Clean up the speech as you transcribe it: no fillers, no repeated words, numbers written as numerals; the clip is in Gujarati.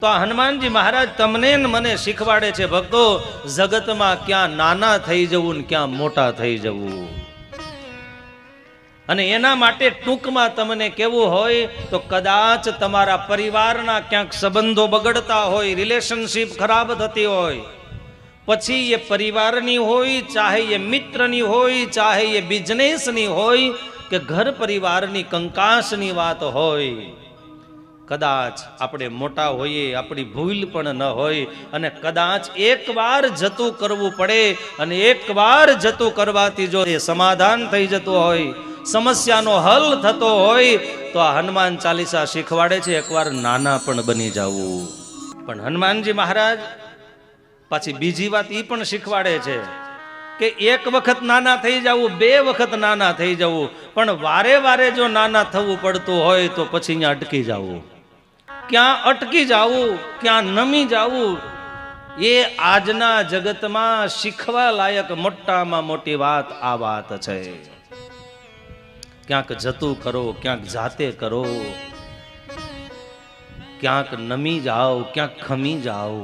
તો આ હનુમાનજી મહારાજ તમને ને મને શીખવાડે છે ભક્તો, જગતમાં ક્યાં નાના થઈ જવું ને ક્યાં મોટા થઈ જવું. અને એના માટે ટૂંકમાં તમને કેવું હોય તો કદાચ તમારા પરિવારના ક્યાંક સંબંધો બગડતા હોય, રિલેશનશીપ ખરાબ થતી હોય, પછી એ પરિવારની હોય, ચાહે એ મિત્રની હોય, ચાહે એ બિઝનેસની હોય કે ઘર પરિવારની કંકાસની વાત હોય, કદાચ આપણે મોટા હોઈએ, આપણી ભૂલ પણ ન હોય અને કદાચ એકવાર જતું કરવું પડે અને એકવાર જતું કરવાથી જો એ સમાધાન થઈ જતું હોય, સમસ્યાનો હલ થતો હોય, તો આ હનુમાન ચાલીસા શીખવાડે છે એકવાર નાના પણ બની જવું. પણ હનુમાનજી મહારાજ પાછી બીજી વાત એ પણ શીખવાડે છે કે એક વખત નાના થઈ જવું, બે વખત નાના થઈ જવું, પણ વારે વારે જો નાના થવું પડતું હોય તો પછી અહીંયા અટકી જવું. ક્યાં અટકી જવું, ક્યાં નમી જવું, એ આજના જગતમાં શીખવા લાયક મોટામાં મોટી વાત આ વાત છે. ક્યાંક જતું કરો, ક્યાંક જાતે કરો, ક્યાંક નમી જાઓ, ક્યાંક ખમી જાઓ.